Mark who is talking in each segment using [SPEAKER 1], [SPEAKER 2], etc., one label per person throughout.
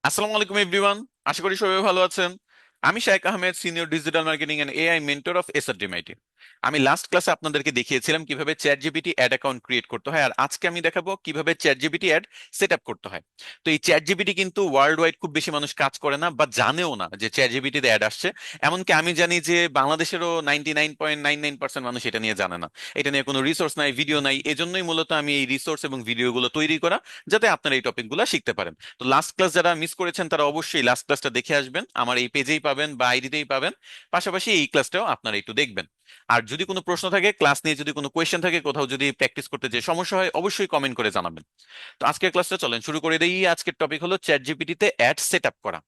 [SPEAKER 1] আসসালামু আলাইকুম এভরিওয়ান। আশা করি সবাই ভালো আছেন। আমি Shaikh Ahmed, senior digital marketing and AI mentor of SRDMIT. আমি লাস্ট ক্লাসে আপনাদেরকে দেখিয়েছিলাম কিভাবে ChatGPT ad account create করতে হয়, আর আজকে আমি দেখাবো কিভাবে ChatGPT ad set up করতে হয়। তো এই চ্যাট জিপিটি কিন্তু ওয়ার্ল্ড ওয়াইড খুব বেশি মানুষ কাজ করে না বা জানেও না যে চ্যাট জিপিটিতে অ্যাড আসছে। এমনকি আমি জানি যে বাংলাদেশেরও 99.99% মানুষ এটা নিয়ে জানে না। এটা নিয়ে কোনো রিসোর্স নাই, ভিডিও নাই। এজন্যই মূলত আমি এই রিসোর্স এবং ভিডিওগুলো তৈরি করা, যাতে আপনারা এই টপিকগুলো শিখতে পারেন। তো লাস্ট ক্লাস যারা মিস করেছেন তারা অবশ্যই লাস্ট ক্লাসটা দেখে আসবেন, আমার এই পেজেই পাবেন বা আইডিতেই পাবেন। পাশাপাশি এই ক্লাসটাও আপনারা একটু দেখবেন। আর যদি কোনো প্রশ্ন থাকে, ক্লাস নিয়ে যদি কোনো কোয়েশ্চেন থাকে, কোথাও যদি প্র্যাকটিস করতে যে সমস্যা হয়, অবশ্যই কমেন্ট করে জানাবেন। তো আজকের ক্লাসটা চলেন শুরু করে দিই। আজকের টপিক হলো চ্যাট জিপিটিতে অ্যাড সেট আপ করা।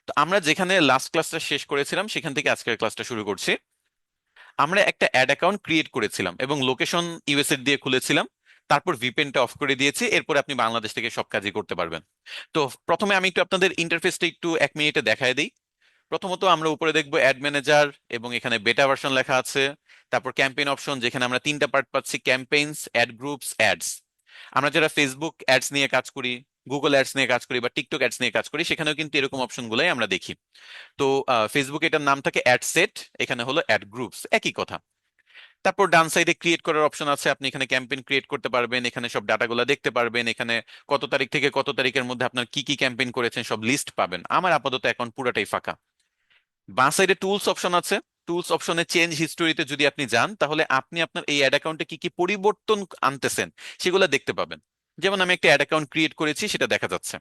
[SPEAKER 1] তো আমরা যেখানে লাস্ট ক্লাসটা শেষ করেছিলাম সেখান থেকে আজকের ক্লাসটা শুরু করছি। আমরা একটা অ্যাড অ্যাকাউন্ট ক্রিয়েট করেছিলাম এবং লোকেশন ইউএসএ দিয়ে খুলেছিলাম। তারপর ভিপিএনটা অফ করে দিয়েছি, এরপর আপনি বাংলাদেশ থেকে সব কাজই করতে পারবেন। তো প্রথমে আমি একটু আপনাদের ইন্টারফেসটা একটু 1 মিনিটে দেখায় দিই। প্রথমত আমরা উপরে দেখবো অ্যাড ম্যানেজার, এবং এখানে বেটা ভার্সন লেখা আছে। তারপর ক্যাম্পেইন অপশন, যেখানে আমরা তিনটা পার্ট পাচ্ছি: ক্যাম্পেইনস, অ্যাড গ্রুপস, অ্যাডস। আমরা যারা ফেসবুক অ্যাডস নিয়ে কাজ করি, গুগল অ্যাডস নিয়ে কাজ করি বা টিকটক অ্যাডস নিয়ে কাজ করি, সেখানেও কিন্তু এরকম অপশনগুলোই আমরা দেখি। তো ফেসবুক এটার নাম থাকে অ্যাড সেট, এখানে হলো অ্যাড গ্রুপস, একই কথা। তারপর ডান সাইডে ক্রিয়েট করার অপশন আছে, আপনি এখানে ক্যাম্পেইন ক্রিয়েট করতে পারবেন, এখানে সব ডাটাগুলো দেখতে পারবেন, এখানে কত তারিখ থেকে কত তারিখের মধ্যে আপনার কি কি ক্যাম্পেইন করেছেন সব লিস্ট পাবেন। আমার আপাতত অ্যাকাউন্ট পুরোটাই ফাঁকা। বাঁ সাইডে টুলস অপশন আছে। টুলস অপশনে চেঞ্জ হিস্টোরিতে যদি আপনি যান, তাহলে আপনি আপনার এই অ্যাড অ্যাকাউন্টে কি কি পরিবর্তন আনতেছেন সেগুলো দেখতে পাবেন। যেমন আমি একটা অ্যাড অ্যাকাউন্ট ক্রিয়েট করেছি, সেটা দেখা যাচ্ছে।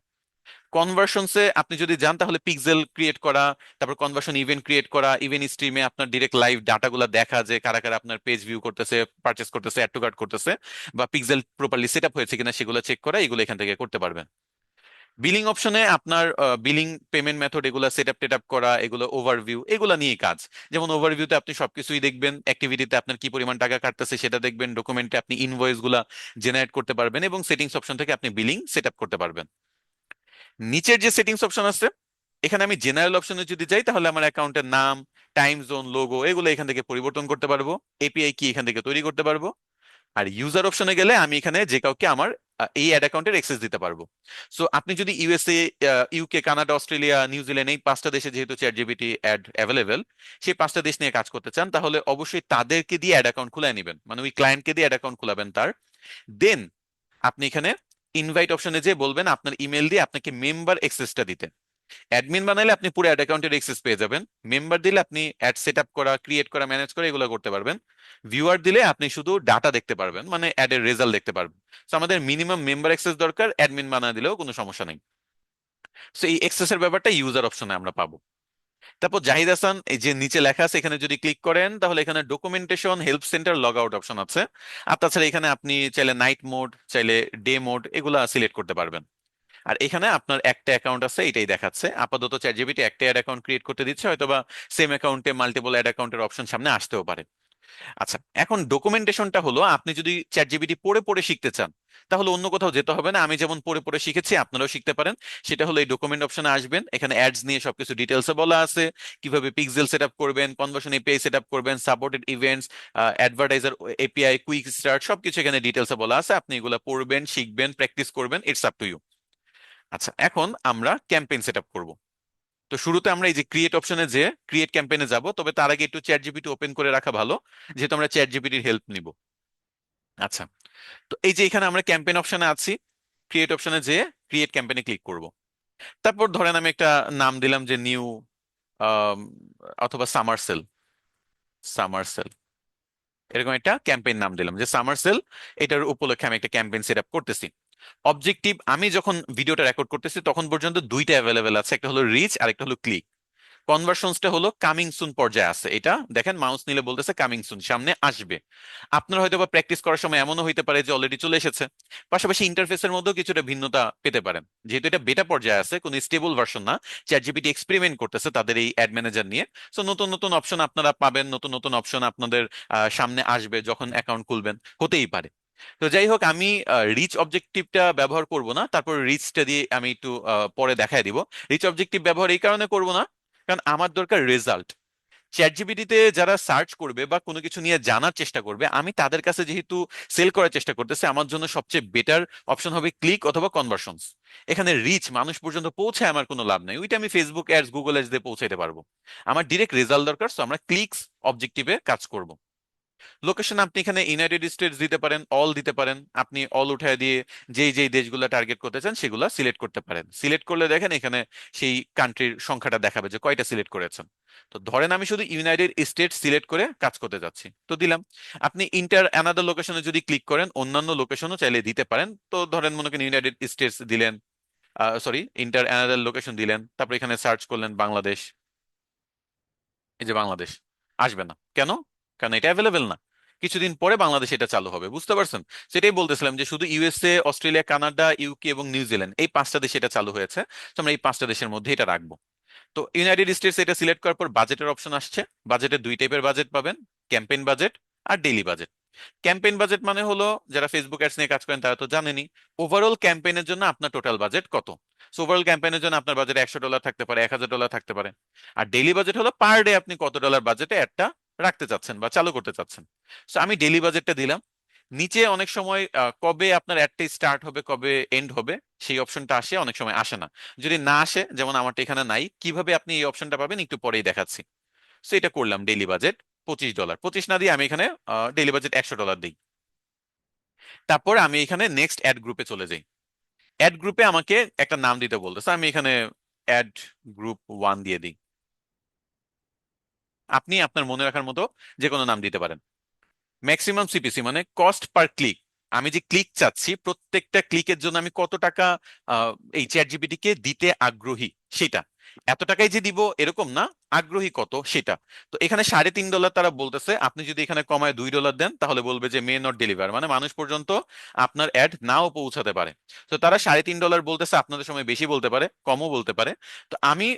[SPEAKER 1] কনভার্সনসে আপনি যদি যান, তাহলে পিক্সেল ক্রিয়েট করা, তারপর কনভার্সন ইভেন্ট ক্রিয়েট করা, ইভেন্ট স্ট্রিমে আপনার ডিরেক্ট লাইভ ডাটাগুলো দেখা, যে কারা কারা আপনার পেজ ভিউ করতেছে, পারচেস করতেছে, অ্যাড টু কার্ট করতেছে, বা পিক্সেল প্রপারলি সেট আপ হয়েছে কিনা সেগুলো চেক করা, এগুলো এখান থেকে করতে পারবেন। বিলিং অপশনে আপনার বিলিং, পেমেন্ট মেথড, এগুলো সেট আপ টেট আপ করা, এগুলো ওভারভিউ, এগুলো নিয়ে কাজ। যেমন ওভারভিউতে আপনি সবকিছুই দেখবেন, অ্যাক্টিভিটিতে আপনার কি পরিমাণ টাকা কাটতেছে সেটা দেখবেন, ডকুমেন্টে আপনি ইনভয়েস গুলা জেনারেট করতে পারবেন, এবং সেটিংস অপশন থেকে আপনি বিলিং সেট আপ করতে পারবেন। নিচের যে সেটিংস অপশন আছে, এখানে আমি জেনারেল অপশনে যদি যাই, তাহলে আমার অ্যাকাউন্টের নাম, টাইম জোন, লোগো, এগুলো এখান থেকে পরিবর্তন করতে পারবো। এপিআই কি এখান থেকে তৈরি করতে পারবো। আর ইউজার অপশনে গেলে আমি এখানে যে কাউকে আমার এই অ্যাড অ্যাকাউন্টের অ্যাক্সেস দিতে পারবো। সো আপনি যদি USA, UK, Canada, Australia, New Zealand, এই 5টা দেশে যেহেতু চ্যাট জিপিটি অ্যাড অ্যাভেলেবেল, সেই 5টা দেশ নিয়ে কাজ করতে চান, তাহলে অবশ্যই তাদেরকে দিয়ে অ্যাড অ্যাকাউন্ট খুলে নেবেন, মানে ওই ক্লায়েন্টকে দিয়ে অ্যাড অ্যাকাউন্ট খুলাবেন তার। দেন আপনি এখানে ইনভাইট অপশনে যে বলবেন আপনার ইমেল দিয়ে আপনাকে মেম্বার অ্যাক্সেসটা দিতে। অ্যাডমিন বানাইলে আপনি পুরো অ্যাড অ্যাকাউন্টের অ্যাক্সেস পেয়ে যাবেন। মেম্বার দিলে আপনি অ্যাড সেট আপ করা, ক্রিয়েট করা, ম্যানেজ করা, এগুলো করতে পারবেন। ভিউয়ার দিলে আপনি শুধু ডাটা দেখতে পারবেন, মানে অ্যাডের রেজাল্ট দেখতে পারবেন। তো আমাদের মিনিমাম মেম্বার অ্যাক্সেস দরকার, অ্যাডমিন বানা দিলেও কোনো সমস্যা নেই। তো এই অ্যাক্সেসের ব্যাপারটা ইউজার অপশনে আমরা পাবো। তারপর জাহিদ হাসান, এই যে নিচে লেখা আছে, এখানে যদি ক্লিক করেন, তাহলে এখানে documentation, help centre, log out option আছে। আর তাছাড়া এখানে আপনি চাইলে নাইট মোড, চাইলে ডে মোড, এগুলা সিলেক্ট করতে পারবেন। আর এখানে আপনার একটা অ্যাকাউন্ট আছে, এটাই দেখাচ্ছে আপাতত। চ্যাটজিপিটি একটা অ্যাড অ্যাকাউন্ট ক্রিয়েট করতে দিচ্ছে, হয়তোবা সেম অ্যাকাউন্টে মাল্টিপল অ্যাড অ্যাকাউন্টের অপশন সামনে আসতেও পারে। আচ্ছা, এখন ডকুমেন্টেশনটা হলো, আপনি যদি চ্যাটজিপিটি পড়ে পড়ে শিখতে চান, তাহলে অন্য কোথাও যেতে হবে না। আমি যেমন পড়ে পড়ে শিখেছি, আপনারাও শিখতে পারেন। সেটা হলো এই ডকুমেন্ট অপশনে আসবেন, এখানে অ্যাডস নিয়ে সবকিছু ডিটেলসে বলা আছে, কিভাবে পিক্সেল সেট আপ করবেন, কনভার্সন এপিআই সেট আপ করবেন, supported events, advertiser API, quick start, সবকিছু এখানে ডিটেলসে বলা আছে। আপনি এগুলো পড়বেন, শিখবেন, প্র্যাকটিস করবেন, ইটস আপ টু ইউ। আচ্ছা, এখন আমরা ক্যাম্পেইন সেট আপ করবো। তো শুরুতে আমরা এই যে ক্রিয়েট অপশনে যে ক্রিয়েট ক্যাম্পেইনে যাব, তবে তার আগে একটু চ্যাট জিপিটি ওপেন করে রাখা ভালো, যেহেতু আমরা চ্যাট জিপিটির হেল্প নিব। আচ্ছা, তো এই যে এখানে আমরা ক্যাম্পেইন অপশনে আছি, ক্রিয়েট অপশনে যে ক্রিয়েট ক্যাম্পেইনে ক্লিক করব। তারপর ধরেন আমি একটা নাম দিলাম যে নিউ, অথবা সামার সেল, সামার সেল, এরকম একটা ক্যাম্পেইন নাম দিলাম যে সামার সেল। এটার উপলক্ষে আমি একটা ক্যাম্পেইন সেট আপ করতেছি। অবজেক্টিভ, আমি যখন ভিডিওটা রেকর্ড করতেছি তখন পর্যন্ত দুইটা অ্যাভেলেবেল আছে, একটা হলো রিচ আর একটা হলো ক্লিক। কনভার্সনসটা হলো কামিং সুন পর্যায়ে আছে, এটা দেখেন মাউস নিলে বলতেছে কামিং সুন, সামনে আসবে। আপনার হয়তো বা প্র্যাকটিস করার সময় এমনও হইতে পারে যে অলরেডি চলে এসেছে। পাশাপাশি ইন্টারফেসের মধ্যেও কিছুটা ভিন্নতা পেতে পারেন, যেহেতু এটা বেটা পর্যায়ে আছে, কোনো স্টেবল ভার্সন না। চ্যাট জিপিটি এক্সপেরিমেন্ট করতেছে তাদের এই অ্যাড ম্যানেজার নিয়ে। সো নতুন নতুন অপশন আপনারা পাবেন, নতুন নতুন অপশন আপনাদের সামনে আসবে যখন অ্যাকাউন্ট খুলবেন, হতেই পারে। তো যাই হোক, আমি রিচ অবজেক্টিভটা ব্যবহার করব না, তারপর রিচটা দিয়ে আমি একটু পরে দেখায় দিব। রিচ অবজেক্টিভ ব্যবহার এই কারণে করব না, কারণ আমার দরকার রেজাল্ট। চ্যাট জিপিটিতে যারা সার্চ করবে বা কোনো কিছু নিয়ে জানার চেষ্টা করবে, আমি তাদের কাছে যেহেতু সেল করার চেষ্টা করতেছে, আমার জন্য সবচেয়ে বেটার অপশন হবে ক্লিক অথবা কনভার্সনস। এখানে রিচ মানুষ পর্যন্ত পৌঁছায় আমার কোনো লাভ নাই, ওইটা আমি ফেসবুক অ্যাডস, গুগল অ্যাডস দিয়ে পৌঁছাইতে পারবো। আমার ডিরেক্ট রেজাল্ট দরকার, সো আমরা ক্লিকস অবজেক্টিভে কাজ করব। লোকেশন আপনি এখানে ইউনাইটেড স্টেটস দিতে পারেন, অল দিতে পারেন, আপনি অল উঠায় দিয়ে যেই যেই দেশগুলো টার্গেট করতে চান সেগুলো সিলেক্ট করতে পারেন। সিলেক্ট করলে দেখেন এখানে সেই কান্ট্রির সংখ্যাটা দেখাবে যে কয়টা সিলেক্ট করেছেন। তো ধরেন আমি শুধু ইউনাইটেড স্টেটস সিলেক্ট করে কাজ করতে যাচ্ছি, তো দিলাম। আপনি ইন্টার অ্যানাদার লোকেশনে যদি ক্লিক করেন অন্যান্য লোকেশনও চাইলে দিতে পারেন, তো ধরেন মনে করেন ইউনাইটেড স্টেটস দিলেন, সরি ইন্টার অ্যানাদার লোকেশন দিলেন, তারপর এখানে সার্চ করলেন বাংলাদেশ। এই যে বাংলাদেশ আসবে না কেন? কারণ এটা অ্যাভেলেবেল না। কিছুদিন পরে বাংলাদেশ এটা চালু হবে, বুঝতে পারছেন? সেটাই বলতেছিলাম যে শুধু ইউএসএ, অস্ট্রেলিয়া, কানাডা, ইউকে এবং নিউজিল্যান্ড, এই পাঁচটা দেশে এটা চালু হয়েছে। তো আমরা এই পাঁচটা দেশের মধ্যে এটা রাখবো। তো ইউনাইটেড স্টেটস এটা সিলেক্ট করার পর বাজেটের অপশন আসছে। বাজেটে দুই টাইপের বাজেট পাবেন, ক্যাম্পেইন বাজেট আর ডেইলি বাজেট। ক্যাম্পেইন বাজেট মানে হলো, যারা ফেসবুক অ্যাডস নিয়ে কাজ করেন তারা তো জানেনই, ওভারঅল ক্যাম্পেইনের জন্য আপনার টোটাল বাজেট কত। সো ওভারঅল ক্যাম্পেইনের জন্য আপনার বাজেট $100 থাকতে পারে, $1000 থাকতে পারে। আর ডেইলি বাজেট হলো পার ডে আপনি কত ডলার বাজেটে অ্যাডটা রাখতে চাচ্ছেন বা চালু করতে চাচ্ছেন। সো আমি ডেইলি বাজেটটা দিলাম। নিচে অনেক সময় কবে আপনার অ্যাডটা স্টার্ট হবে, কবে এন্ড হবে, সেই অপশনটা আসে, অনেক সময় আসে না। যদি না আসে, যেমন আমারটা এখানে নাই, কিভাবে আপনি এই অপশনটা পাবেন একটু পরেই দেখাচ্ছি। সো এটা করলাম ডেইলি বাজেট $25, 25 না দিয়ে আমি এখানে ডেইলি বাজেট $100 দিই। তারপর আমি এখানে নেক্সট অ্যাড গ্রুপে চলে যাই। অ্যাড গ্রুপে আমাকে একটা নাম দিতে বলতেছে, আমি এখানে অ্যাড গ্রুপ 1 দিয়ে দিই। আপনি আপনার মনে রাখার মতো যে কোনো নাম দিতে পারেন। ম্যাক্সিমাম সিপিসি মানে কস্ট পার ক্লিক, আমি যে ক্লিক চাচ্ছি প্রত্যেকটা ক্লিকের জন্য আমি কত টাকা আহ, এই চ্যাট জিপিটি কে দিতে আগ্রহী সেটা। এত টাকাই যে দিব এরকম না, আগ্রহী কত সেটা। তো এখানে $3.5 তারা বলতেছে, আপনি যদি এখানে কমায় $2 দেন তাহলে বলবে যে মে নট ডেলিভার, মানে মানুষ পর্যন্ত আপনার অ্যাড নাও পৌঁছাতে পারে। তো তারা $3.5 বলতেছে, আপনাদের সময় বেশি বলতে পারে, কমও বলতে পারে। তো আমি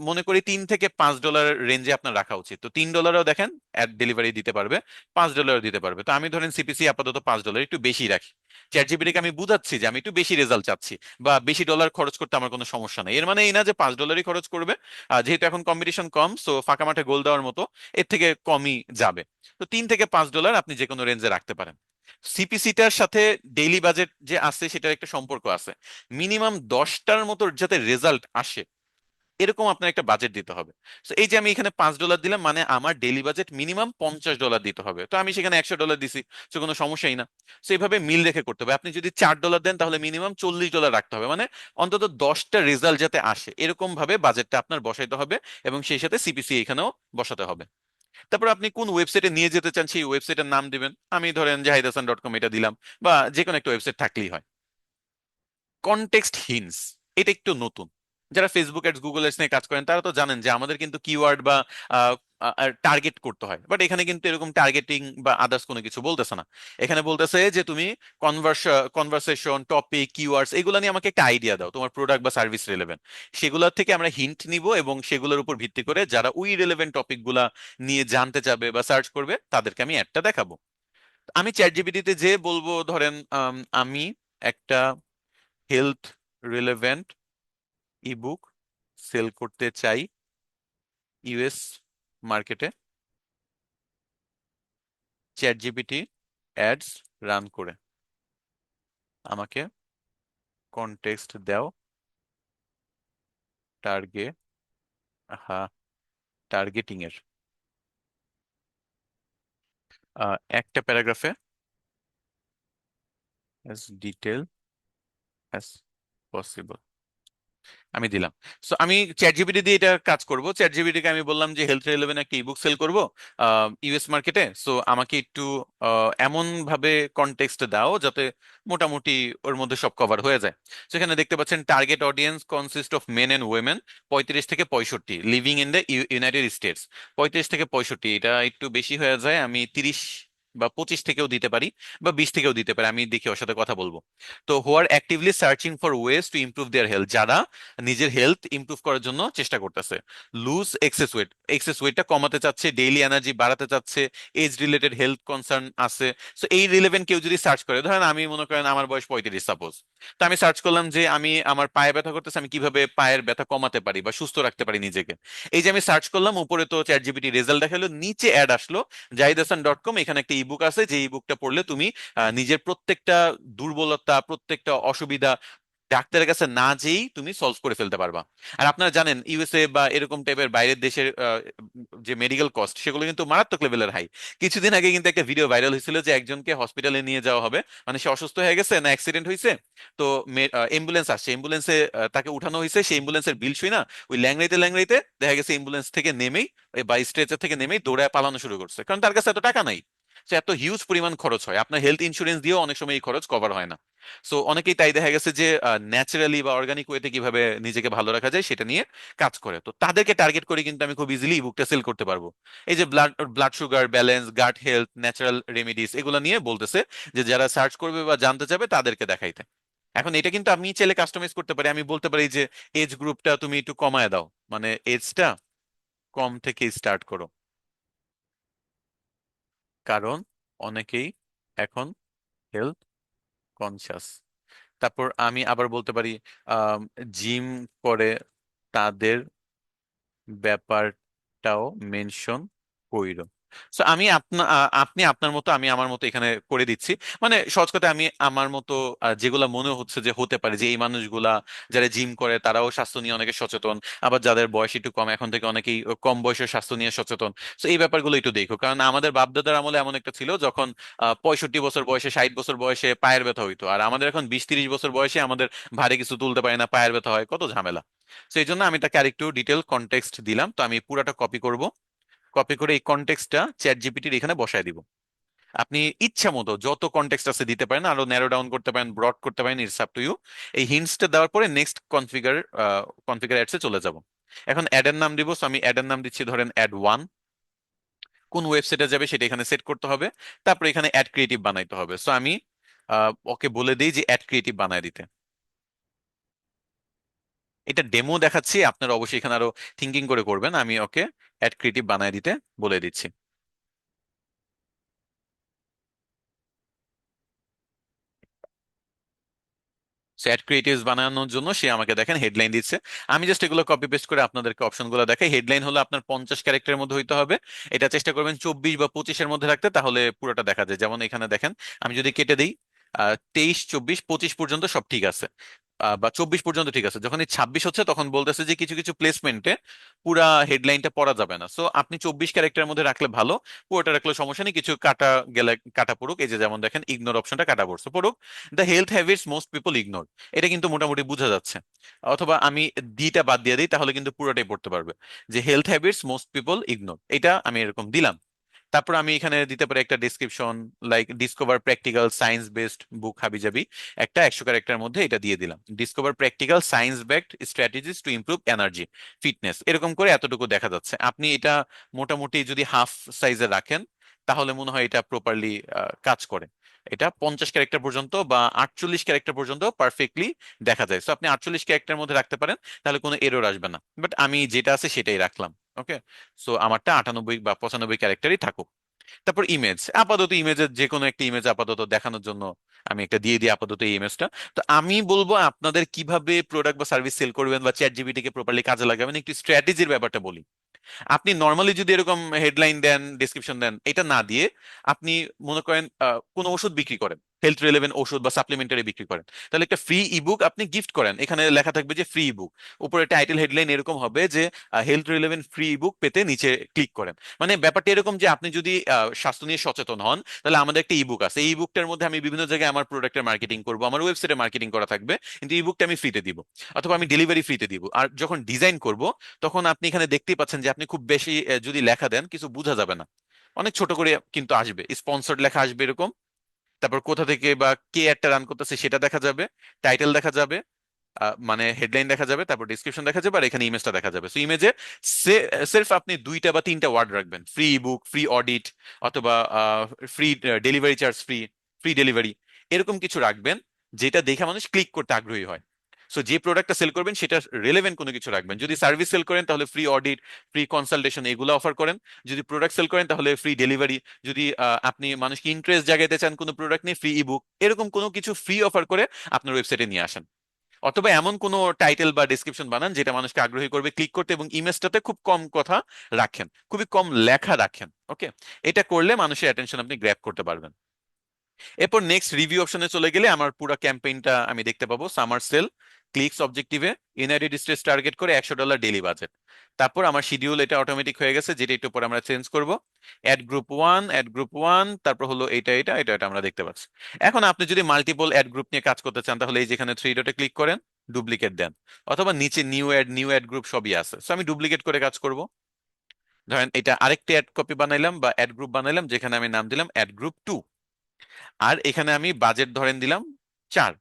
[SPEAKER 1] মনে করি $3 থেকে $5 রেঞ্জে আপনার রাখা উচিত। তো $3ও দেখেন অ্যাড ডেলিভারি দিতে পারবে, $5 দিতে পারবে। তো আমি ধরেন সিপিসি আপাতত $5 একটু বেশি রাখি। চ্যাট জিপিটিকে আমি বুঝাচ্ছি যে আমি একটু বেশি রেজাল্ট চাচ্ছি, বা বেশি ডলার খরচ করতে আমার কোনো সমস্যা নেই। এর মানে এই না যে $5 খরচ করবে। যেহেতু এখন কম্পিটিশন কম, সো ফাঁকা মাঠে গোল দেওয়ার মতো, এর থেকে কমই যাবে। তো $3 থেকে $5 আপনি যে কোনো রেঞ্জে রাখতে পারেন। সিপিসিটার সাথে ডেইলি বাজেট যে আছে সেটার একটা সম্পর্ক আছে। মিনিমাম 10টার মতো যাতে রেজাল্ট আসে এরকম আপনার একটা বাজেট দিতে হবে। তো এই যে আমি এখানে $5 দিলাম, মানে আমার ডেইলি বাজেট মিনিমাম $50 দিতে হবে, তো আমি সেখানে $100 দিছি। তো কোনো সমস্যাই না। তো এইভাবে মিল রেখে করতে হবে। আপনি যদি $4 দেন তাহলে মিনিমাম $40 রাখতে হবে, মানে অন্তত 10টা রেজাল্ট যাতে আসে এরকম ভাবে বাজেটটা আপনার বসাইতে হবে, এবং সেই সাথে সিপিসি এখানেও বসাতে হবে। তারপর আপনি কোন ওয়েবসাইটে নিয়ে যেতে চান সেই ওয়েবসাইটের নাম দিবেন, আমি ধরেন জাহিদাসান.com এটা দিলাম, বা যে কোনো একটা ওয়েবসাইট থাকলেই হয়। কনটেক্সট হিন্টস, এটা একটু নতুন। যারা ফেসবুক অ্যাডস, গুগল অ্যাডস নিয়ে কাজ করেন তারা তো জানেন যে আমাদের কিন্তু কিওয়ার্ড বা টার্গেট করতে হয়, বাট এখানে কিন্তু এরকম টার্গেটিং বা আদার্স কোনো কিছু বলতেছে না। এখানে বলতেছে যে তুমি কনভারসেশন, টপিক, কিওয়ার্ডস এগুলো নিয়ে আমাকে একটা আইডিয়া দাও, তোমার প্রোডাক্ট বা সার্ভিস রিলেভেন্ট। সেগুলোর থেকে আমরা হিন্ট নিব, এবং সেগুলোর উপর ভিত্তি করে যারা ওই রিলেভেন্ট টপিক গুলা নিয়ে জানতে চাবে বা সার্চ করবে তাদেরকে আমি অ্যাডটা দেখাবো। আমি চ্যাট জিপিটিতে যে বলবো, ধরেন আমি একটা হেলথ রিলেভেন্ট ইবুক সেল করতে চাই ইউএস মার্কেটে, চ্যাট জিপিটি অ্যাডস রান করে আমাকে কনটেক্সট দাও, টার্গে হ্যাঁ টার্গেটিং এর একটা প্যারাগ্রাফে as detail as possible আমি দিলাম। সো আমি চ্যাট জিপিটি দিয়ে এটা কাজ করব। চ্যাট জিপিটি কে আমি বললাম যে হেলথ রিলেভেন্ট একটা ইবুক সেল করব ইউএস মার্কেটে, সো আমাকে একটু এমন ভাবে কনটেক্সট দাও যাতে মোটামুটি ওর মধ্যে সব কভার হয়ে যায়। সেখানে দেখতে পাচ্ছেন target audience consist of men and women, 35 থেকে 65, living in the United States. 35 থেকে 65 এটা একটু বেশি হয়ে যায়, আমি 30 বা 25 থেকেও দিতে পারি, বা 20 থেকেও দিতে পারি, আমি দেখি ওর সাথে কথা বলবো। তো who are actively searching for ways to improve their health, যারা নিজের হেলথ ইমপ্রুভ করার জন্য চেষ্টা করতেছে। লুজ এক্সেস ওয়েট, এক্সেস ওয়েটটা কমাতে চাচ্ছে, ডেইলি এনার্জি বাড়াতে চাচ্ছে, এজ রিলেটেড হেলথ কনসার্ন আছে। সো এই রিলেভেন্ট কেউ যদি সার্চ করে, ধরেন আমি মনে করেন আমার বয়স 35 সাপোজ, তো আমি সার্চ করলাম যে আমি আমার পায়ে ব্যথা করতেছে, আমি কিভাবে পায়ের ব্যথা কমাতে পারি বা সুস্থ রাখতে পারি নিজেকে। এই যে আমি সার্চ করলাম, উপরে তো চ্যাট জিপিটি রেজাল্ট দেখালো, নিচে অ্যাড আসলো জাহিদাসান.কম, এখানে একটা ইবুক আছে, যে ইবুকটা পড়লে তুমি নিজের প্রত্যেকটা দুর্বলতা, প্রত্যেকটা অসুবিধা ডাক্তারের কাছে না যেয়েই তুমি সলভ করে ফেলতে পারবা। আর আপনারা জানেন ইউএসএ বা এরকম টাইপের বাইরের দেশের যে মেডিকেল কস্ট, সেগুলো কিন্তু মারাত্মক লেভেলের হাই। কিছুদিন আগে কিন্তু একটা ভিডিও ভাইরাল হয়েছিল যে একজনকে হসপিটালে নিয়ে যাওয়া হবে, মানে সে অসুস্থ হয়ে গেছে না অ্যাক্সিডেন্ট হয়েছে, তো অ্যাম্বুলেন্স আসছে, অ্যাম্বুলেন্সে তাকে উঠানো হয়েছে, সেই অ্যাম্বুলেন্সের বিল শুই না, ওই ল্যাংড়াইতে ল্যাংড়াইতে দেখা গেছে অ্যাম্বুলেন্স থেকে নেমেই বা স্ট্রেচার থেকে নেমেই দৌড়ায় পালানো শুরু করছে, কারণ তার কাছে এত টাকা নাই। সে এত হিউজ পরিমাণ খরচ হয়, আপনার হেলথ ইন্স্যুরেন্স দিয়েও অনেক সময় এই খরচ কভার হয় না। সো অনেকেই তাই দেখা গেছে যে ন্যাচারালি বা অর্গানিক ওয়েতে কিভাবে নিজেকে ভালো রাখা যায় সেটা নিয়ে কাজ করে। তো তাদেরকে টার্গেট করে কিন্তু আমি খুব ইজিলি বুকটা সেল করতে পারবো। এই যে ব্লাড ব্লাড সুগার ব্যালেন্স, গাট হেলথ, ন্যাচারাল রেমিডিস, এগুলো নিয়ে বলতেছে যে যারা সার্চ করবে বা জানতে চাবে তাদেরকে দেখাইতে। এখন এটা কিন্তু আমি চাইলে কাস্টমাইজ করতে পারি, আমি বলতে পারি যে এজ গ্রুপটা তুমি একটু কমায় দাও, মানে এজটা কম থেকে স্টার্ট করো, কারণ অনেকেই এখন হেলথ কনসিয়াস। তারপর আমি আবার বলতে পারি জিম করে তাদের ব্যাপারটাও মেনশন কইরো। সো আমি আপনি আপনার মতো, আমি আমার মতো এখানে করে দিচ্ছি। মানে সহজ কথা, আমি আমার মতো যেগুলা মনে হচ্ছে যে হতে পারে যে এই মানুষগুলা যারা জিম করে তারাও স্বাস্থ্য নিয়ে অনেকে সচেতন, আবার যাদের বয়স একটু কম এখন থেকে অনেকেই কম বয়সের স্বাস্থ্য নিয়ে সচেতন। তো এই ব্যাপারগুলো একটু দেখো, কারণ আমাদের বাপদাদার আমলে এমন একটা ছিল যখন 65 বছর বয়সে, 60 বছর বয়সে পায়ের ব্যথা হইতো, আর আমাদের এখন 20-30 বছর বয়সে আমাদের ভারী কিছু তুলতে পারি না, পায়ের ব্যথা হয়, কত ঝামেলা। তো এই জন্য আমি তাকে আরেকটু ডিটেল কনটেক্সট দিলাম, তো আমি পুরাটা কপি করব। কপি করে এই কনটেক্সটটা চ্যাট জিপিটির এখানে বসায় দিব। আপনি ইচ্ছা মতো যত কনটেক্সট আছে দিতে পারেন, আরো ন্যারো ডাউন করতে পারেন, ব্রড করতে পারেন, ইটস আপ টু ইউ। এই হিন্টসটা দেওয়ার পরে নেক্সট কনফিগার কনফিগার অ্যাডসে চলে যাব। এখন অ্যাড এর নাম দিব, সো আমি অ্যাড এর নাম দিচ্ছি ধরেন অ্যাড 1। কোন ওয়েবসাইটে যাবে সেটা এখানে সেট করতে হবে। তারপর এখানে অ্যাড ক্রিয়েটিভ বানাইতে হবে, সো আমি ওকে বলে দিই যে অ্যাড ক্রিয়েটিভ বানায় দিতে। এটা ডেমো দেখাচ্ছি, আপনারা অবশ্যই এখানে আরো থিঙ্কিং করে করবেন। আমি ওকে অ্যাড ক্রিয়েটিভ বানায় দিতে বলে দিচ্ছি। অ্যাড ক্রিয়েটিভস বানানোর জন্য সে আমাকে দেখেন হেডলাইন দিচ্ছে। আমি জাস্ট এগুলো কপি পেস্ট করে আপনাদেরকে অপশনগুলো দেখাই। হেডলাইন হলো আপনার 50 ক্যারেক্টারের মধ্যে হইতে হবে। এটা চেষ্টা করবেন 24 বা 25-এর মধ্যে রাখতে, তাহলে পুরোটা দেখা যায়। যেমন এখানে দেখেন, আমি যদি কেটে দিই 23, 24, 25 পর্যন্ত সব ঠিক আছে, বা 24 পর্যন্ত ঠিক আছে, যখন এই 26 হচ্ছে তখন বলতেছে যে কিছু কিছু প্লেসমেন্টে পুরা হেডলাইনটা পড়া যাবে না। সো আপনি 24 ক্যারেক্টারের মধ্যে রাখলে ভালো, পুরোটা রাখলে সমস্যা নেই, কিছু কাটা গেলে কাটা পড়ুক। এই যে যেমন দেখেন ইগনোর অপশনটা কাটা পড়ছে, পড়ুক। The health habits most people ignore, এটা কিন্তু মোটামুটি বোঝা যাচ্ছে। অথবা আমি ডিটা বাদ দিয়ে দিই, তাহলে কিন্তু পুরোটাই পড়তে পারবে যে health habits most people ignore, এটা আমি এরকম দিলাম। তারপর আমি এখানে দিতে পারি একটা description, like discover practical science based book হাবিজাবি, একটা 100 ক্যারেক্টার মধ্যে এটা দিয়ে দিলাম। Discover practical science based strategies to improve energy fitness, এরকম করে এতটুকু দেখা যাচ্ছে। আপনি এটা মোটামুটি যদি হাফ সাইজে রাখেন, তাহলে মনে হয় এটা প্রপারলি কাজ করে। এটা 50 ক্যারেক্টার পর্যন্ত বা 48 ক্যারেক্টার পর্যন্ত পারফেক্টলি দেখা যায়। তো আপনি 48 ক্যারেক্টার মধ্যে রাখতে পারেন, তাহলে কোনো এরর আসবে না। বাট আমি যেটা আছে সেটাই রাখলাম। ওকে, সো আমারটা 98 বা 95 ক্যারেক্টারই থাকুক। তারপর ইমেজ, আপাতত ইমেজের যে কোনো একটা ইমেজ আপাতত দেখানোর জন্য আমি একটা দিয়ে দিই আপাতত এই ইমেজটা। তো আমি বলবো আপনাদের কিভাবে প্রোডাক্ট বা সার্ভিস সেল করবেন বা চ্যাট জিপিটি কে প্রপারলি কাজে লাগাবেন, একটু স্ট্র্যাটেজির ব্যাপারটা বলি। আপনি নর্মালি যদি এরকম হেডলাইন দেন, ডিসক্রিপশন দেন, এটা না দিয়ে আপনি মনে করেন কোনো ওষুধ বিক্রি করেন, হেলথ রিলেভেন্ট ওষুধ বা সাপ্লিমেন্টারি বিক্রি করেন, তাহলে একটা ফ্রি ইবুক আপনি গিফট করেন, এখানে লেখা থাকবে যে ফ্রি ইবুক। উপরে টাইটেল হেডলাইন এরকম হবে যে হেলথ রিলেভেন্ট ফ্রি ইবুক পেতে নিচে ক্লিক করেন। মানে ব্যাপারটা এরকম যে আপনি যদি স্বাস্থ্য নিয়ে সচেতন হন, তাহলে আমাদের একটা ইবুক আছে, এই ইবুকটার মধ্যে আমি বিভিন্ন জায়গায় আমার প্রোডাক্টের মার্কেটিং করবো, আমার ওয়েবসাইটে মার্কেটিং করা থাকবে, কিন্তু ইবুকটা আমি ফ্রিতে দিব, অথবা আমি ডেলিভারি ফ্রিতে দিব। আর যখন ডিজাইন করব, তখন আপনি এখানে দেখতেই পাচ্ছেন যে আপনি খুব বেশি যদি লেখা দেন কিছু বোঝা যাবে না, অনেক ছোট করে কিন্তু আসবে, স্পন্সর্ড লেখা আসবে এরকম। তারপর কোথা থেকে বা কে একটা রান করতেছে সেটা দেখা যাবে, টাইটেল দেখা যাবে, মানে হেডলাইন দেখা যাবে, তারপর ডিসক্রিপশন দেখা যাবে, আর এখানে ইমেজটা দেখা যাবে। সো ইমেজে সেলফ আপনি দুইটা বা তিনটা ওয়ার্ড রাখবেন: ফ্রি বুক, ফ্রি অডিট, অথবা free delivery charge, free free delivery, এরকম কিছু রাখবেন যেটা দেখে মানুষ ক্লিক করতে আগ্রহী হয়। সো যে প্রোডাক্টটা সেল করবেন সেটা রেলেভেন্ট কোনো কিছু রাখবেন। যদি সার্ভিস সেল করেন তাহলে ফ্রি অডিট, ফ্রি কনসালটেশন এগুলো অফার করেন। যদি প্রোডাক্ট সেল করেন তাহলে ফ্রি ডেলিভারি। যদি আপনি মানুষকে ইন্টারেস্ট জাগাতে চান কোনো প্রোডাক্ট নিয়ে, ফ্রি ইবুক, এরকম কোনো কিছু ফ্রি অফার করে আপনার ওয়েবসাইটে নিয়ে আসেন। অথবা এমন কোনো টাইটেল বা ডেসক্রিপশন বানান যেটা মানুষকে আগ্রহী করবে ক্লিক করতে, এবং ইমেজটাতে খুব কম কথা রাখেন, খুবই কম লেখা রাখেন। ওকে, এটা করলে মানুষের অ্যাটেনশন আপনি গ্র্যাব করতে পারবেন। এরপর নেক্সট রিভিউ অপশনে চলে গেলে আমার পুরো ক্যাম্পেইনটা আমি দেখতে পাবো। সামার সেল, ক্লিকস অবজেক্টিভে, ইউনাইটেড স্টেটস টার্গেট করে $100 ডেইলি বাজেট। তারপর আমার শিডিউল এটা অটোমেটিক হয়ে গেছে, যেটা একটু পরে আমরা চেঞ্জ করব। অ্যাড গ্রুপ 1, তারপর হলো এটা আমরা দেখতে পাচ্ছি। এখন আপনি যদি মাল্টিপল অ্যাড গ্রুপ নিয়ে কাজ করতে চান তাহলে এই যেখানে থ্রি ডটে ক্লিক করেন, ডুপ্লিকেট দেন, অথবা নিচে নিউ অ্যাড গ্রুপ সবই আছে। সো আমি ডুপ্লিকেট করে কাজ করব। ধরেন এটা আরেকটা অ্যাড কপি বানাইলাম বা অ্যাড গ্রুপ বানাইলাম, যেখানে আমি নাম দিলাম অ্যাড গ্রুপ 2, আর এখানে আমি বাজেট ধরেন দিলাম 4।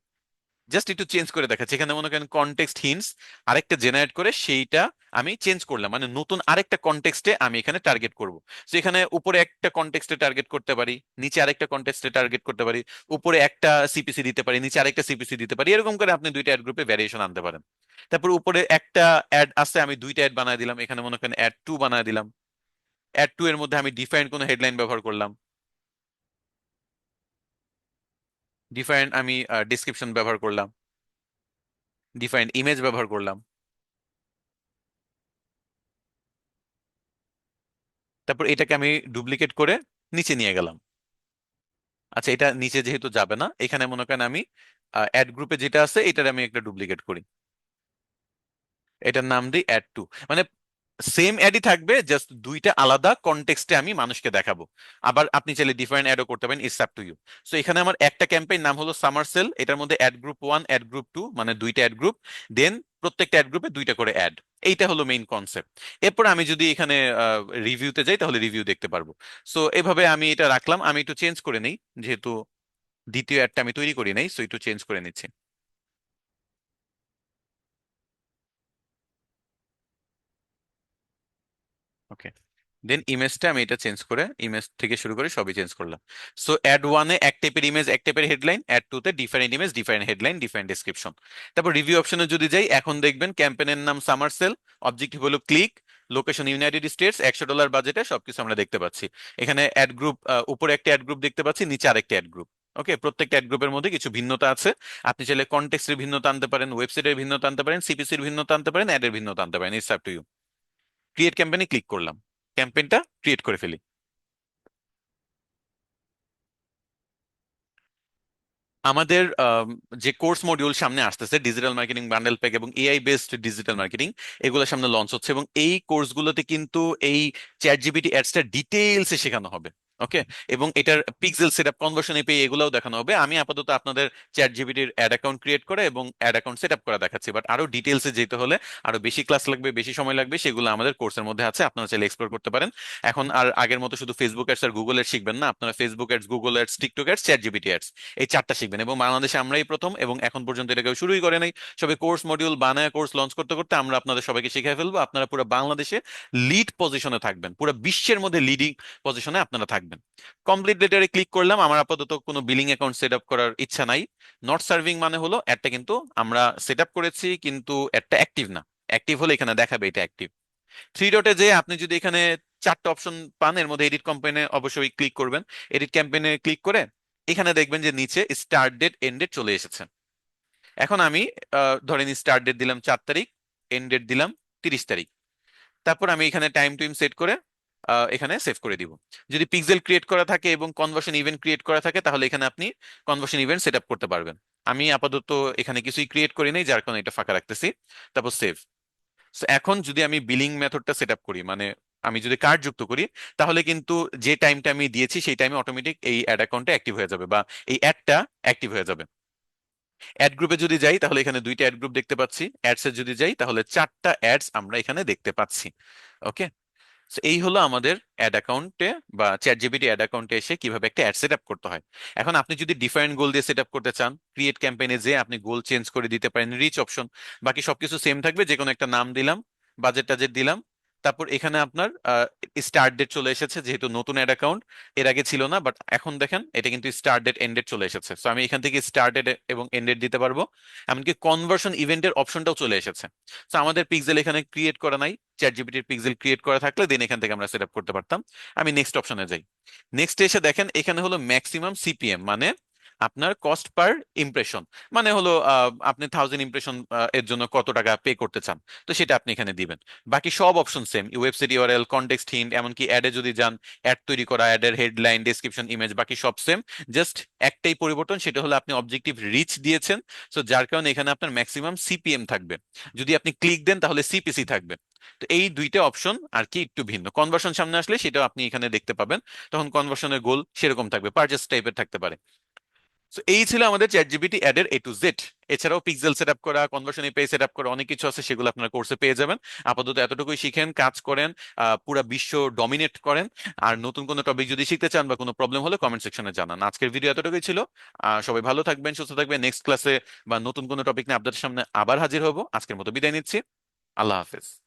[SPEAKER 1] জাস্ট একটু চেঞ্জ করে দেখাচ্ছি। এখানে মনে করেন কনটেক্সট হিন্টস আরেকটা জেনারেট করে সেইটা আমি চেঞ্জ করলাম, মানে নতুন আরেকটা কনটেক্সটে আমি এখানে টার্গেট করব। তো এখানে উপরে একটা কনটেক্সটে টার্গেট করতে পারি, নিচে আরেকটা কনটেক্সটে টার্গেট করতে পারি, উপরে একটা সিপিসি দিতে পারি, নিচে আরেকটা সিপিসি দিতে পারি, এরকম করে আপনি দুইটা অ্যাড গ্রুপে ভ্যারিয়েশন আনতে পারেন। তারপর উপরে একটা অ্যাড আছে, আমি দুইটা অ্যাড বানায় দিলাম, এখানে মনে করেন অ্যাড 2 বানায় দিলাম। অ্যাড 2 এর মধ্যে আমি ডিফাইন্ড কোনো হেডলাইন ব্যবহার করলাম, ডিফাইন্ড আমি ডিসক্রিপশন ব্যবহার করলাম, ডিফাইন্ড ইমেজ ব্যবহার করলাম। তারপর এটাকে আমি ডুপ্লিকেট করে নিচে নিয়ে গেলাম। আচ্ছা, এটা নিচে যেহেতু যাবে না, এখানে মনে করেন আমি অ্যাড গ্রুপে যেটা আছে এটার আমি একটা ডুপ্লিকেট করি, এটার নাম দিই অ্যাড 2। মানে সেম অ্যাডই থাকবে, জাস্ট দুইটা আলাদা কনটেক্সটে আমি মানুষকে দেখাবো। আবার আপনি চাইলে ডিফারেন্ট অ্যাডও করতে পারেন, it's up to you. So এখানে আমার একটা ক্যাম্পেইন নাম হলো সামার সেল, এটার মধ্যে অ্যাড গ্রুপ 1, অ্যাড গ্রুপ 2, মানে দুইটা অ্যাড গ্রুপ, দেন প্রত্যেকটা অ্যাড গ্রুপে দুইটা করে অ্যাড। এইটা হলো মেইন কনসেপ্ট। এরপর আমি যদি এখানে রিভিউতে যাই তাহলে রিভিউ দেখতে পারবো। সো এভাবে আমি এটা রাখলাম। আমি একটু চেঞ্জ করে নেই, যেহেতু দ্বিতীয় অ্যাডটা আমি তৈরি করি নাই, সো একটু চেঞ্জ করে নিচ্ছি। ওকে, দেন ইমেজটা আমি এটা চেঞ্জ করে, ইমেজ থেকে শুরু করে সবই চেঞ্জ করলাম। সো অ্যাড 1-এ এক টাইপের ইমেজ, এক টাইপের হেডলাইন; অ্যাড 2-তে different image, different headline, different description. তারপর রিভিউ অপশনে যদি যাই, এখন দেখবেন ক্যাম্পেনের নাম সামার সেল, অবজেক্টিভ হলো ক্লিক, লোকেশন ইউনাইটেড স্টেটস, $100 বাজেটে সবকিছু আমরা দেখতে পাচ্ছি। এখানে অ্যাড গ্রুপ, উপরে একটা অ্যাড গ্রুপ দেখতে পাচ্ছি, নিচে আরেকটা অ্যাড গ্রুপ। ওকে, প্রত্যেকটা অ্যাড গ্রুপের মধ্যে কিছু ভিন্নতা আছে। আপনি চাইলে কনটেক্সটের ভিন্নতা আনতে পারেন, ওয়েবসাইটের ভিন্নতা আনতে পারেন, সিপিসির ভিন্নতা আনতে পারেন, অ্যাডের ভিন্নতা আনতে পারেন, it's up to you. Create ক্যাম্পেইনে ক্লিক করলাম, ক্যাম্পেইনটা ক্রিয়েট করে ফেলি। আমাদের যে কোর্স মডিউল সামনে আসতেছে, ডিজিটাল মার্কেটিং বান্ডেল প্যাক এবং এআই বেসড ডিজিটাল মার্কেটিং, এগুলো সামনে লঞ্চ হচ্ছে, এবং এই কোর্সগুলোতে কিন্তু এই চ্যাট জিপিটি অ্যাডসটা ডিটেইলসে শেখানো হবে। ওকে, এবং এটার পিক্সেল সেটআপ, কনভার্সন এপিআই এগুলোও দেখানো হবে। আমি আপাতত আপনাদের চ্যাট জিপিটির অ্যাড অ্যাকাউন্ট ক্রিয়েট করে এবং অ্যাড অ্যাকাউন্ট সেটআপ করা দেখাচ্ছি, বাট আরো ডিটেইলসে যেতে হলে আরো বেশি ক্লাস লাগবে, বেশি সময় লাগবে, সেগুলো আমাদের কোর্সের মধ্যে আছে, আপনারা চাইলে এক্সপ্লোর করতে পারেন। এখন আর আগের মতো শুধু ফেসবুক অ্যাডস আর গুগল অ্যাডস শিখবেন না, আপনারা Facebook ads, Google ads, TikTok ads, chat GPT ads, এই চারটা শিখবেন। এবং বাংলাদেশে আমরাই প্রথম, এবং এখন পর্যন্ত এটা কেউ শুরুই করে নাই। সবে কোর্স মডিউল বানায় কোর্স লঞ্চ করতে করতে আমরা আপনাদের সবাইকে শিখিয়ে ফেলবো। আপনারা পুরো বাংলাদেশে লিড পজিশনে থাকবেন, পুরো বিশ্বের মধ্যে লিডিং পজিশনে আপনারা থাকবেন। কমপ্লিট লেটারে ক্লিক করলাম। আমার আপাতত কোনো বিলিং অ্যাকাউন্ট সেট আপ করার ইচ্ছা নাই। নট সার্ভিং মানে হলো অ্যাডটা কিন্তু আমরা সেট আপ করেছি কিন্তু অ্যাডটা অ্যাক্টিভ না। অ্যাক্টিভ হলে এখানে দেখাবে এটা অ্যাক্টিভ। থ্রি ডটে যে আপনি যদি এখানে চারটা অপশন পান, এর মধ্যে এডিট ক্যাম্পেইনে অবশ্যই ক্লিক করবেন। এডিট ক্যাম্পেইনে ক্লিক করে এখানে দেখবেন যে নিচে স্টার্ট ডেট, এন্ড ডেট চলে এসেছে। এখন আমি ধরেন স্টার্ট ডেট দিলাম 4 তারিখ, এন্ড ডেট দিলাম 30 তারিখ। তারপর আমি এখানে টাইম টুইম সেট করে এখানে সেভ করে দিব। যদি পিক্সেল ক্রিয়েট করা থাকে এবং কনভার্সন ইভেন্ট ক্রিয়েট করা থাকে তাহলে এখানে আপনি কনভার্সন ইভেন্ট সেট আপ করতে পারবেন। আমি আপাতত এখানে কিছুই ক্রিয়েট করি নাই, যার কারণে এটা ফাঁকা রাখতেছি। তারপর সেভ। এখন যদি আমি বিলিং মেথডটা সেট আপ করি, মানে আমি যদি কার্ড যুক্ত করি, তাহলে কিন্তু যে টাইমটা আমি দিয়েছি সেই টাইমে অটোমেটিক এই অ্যাড অ্যাকাউন্টটা অ্যাক্টিভ হয়ে যাবে, বা এই অ্যাডটা অ্যাক্টিভ হয়ে যাবে। অ্যাড গ্রুপে যদি যাই তাহলে এখানে দুইটা অ্যাড গ্রুপ দেখতে পাচ্ছি, অ্যাডস এ যদি যাই তাহলে চারটা অ্যাডস আমরা এখানে দেখতে পাচ্ছি। ওকে, So, এই হলো আমাদের অ্যাড অ্যাকাউন্টে বা চ্যাট জিপিটি অ্যাড অ্যাকাউন্টে এসে কিভাবে একটা অ্যাড সেট আপ করতে হয়। এখন আপনি যদি ডিফারেন্ট গোল দিয়ে সেট আপ করতে চান, ক্রিয়েট ক্যাম্পেইনে যে আপনি গোল চেঞ্জ করে দিতে পারেন, রিচ অপশন, বাকি সবকিছু সেম থাকবে, যে কোনো একটা নাম দিলাম, বাজেট টাজেট দিলাম। তারপর এখানে আপনার স্টার্ট ডেট চলে এসেছে, যেহেতু নতুন অ্যাড অ্যাকাউন্ট, এর আগে ছিল না, বাট এখন দেখেন এটা কিন্তু স্টার্ট ডেট এন্ড ডেট চলে এসেছে। সো আমি এখান থেকে স্টার্ট ডেট এবং এন্ড ডেট দিতে পারবো। এমনকি কনভার্সন ইভেন্টের অপশনটাও চলে এসেছে। তো আমাদের পিক্সেল এখানে ক্রিয়েট করা নাই, চ্যাট জিপিটির পিক্সেল ক্রিয়েট করা থাকলে দেন এখান থেকে আমরা সেট আপ করতে পারতাম। আমি নেক্সট অপশনে যাই। নেক্সট এসে দেখেন এখানে হলো ম্যাক্সিমাম সিপিএম, মানে আপনার কস্ট পার ইমপ্রেশন, মানে হলো আপনি 1000 ইমপ্রেশন এর জন্য কত টাকা পে করতে চান, তো সেটা আপনি এখানে দিবেন। বাকি সব option same, website URL, context hint, এমনকি অ্যাডে যদি যান, অ্যাড তৈরি করা, অ্যাডের হেডলাইন, ডেসক্রিপশন, ইমেজ, বাকি সব সেম। জাস্ট একটাই পরিবর্তন, সেটা হলো আপনি অবজেক্টিভ রিচ দিয়েছেন। সো যার কারণে এখানে আপনার ম্যাক্সিমাম সিপিএম থাকবে, যদি আপনি ক্লিক দেন তাহলে সিপিসি থাকবে। তো এই দুইটা অপশন আর কি একটু ভিন্ন। কনভার্সন সামনে আসলে সেটাও আপনি এখানে দেখতে পাবেন, তখন কনভার্সনের গোল সেরকম থাকবে, পারচেস টাইপের থাকতে পারে। তো এই ছিল আমাদের চ্যাট জিপিটি অ্যাড এর A to Z। এছাড়াও পিক্সেল সেট আপ করা, কনভার্সন এপিআই সেট আপ করা, অনেক কিছু আছে, সেগুলো আপনারা কোর্সে পেয়ে যাবেন। আপাতত এতটুকুই শিখেন, কাজ করেন, পুরা বিশ্ব ডমিনেট করেন। আর নতুন কোনো টপিক যদি শিখতে চান বা কোনো প্রবলেম হলে কমেন্ট সেকশনে জানান। আজকের ভিডিও এতটুকুই ছিল। সবাই ভালো থাকবেন, সুস্থ থাকবেন। নেক্সট ক্লাসে বা নতুন কোনো টপিক নিয়ে আপনাদের সামনে আবার হাজির হব। আজকের মতো বিদায় নিচ্ছি। আল্লাহ হাফেজ।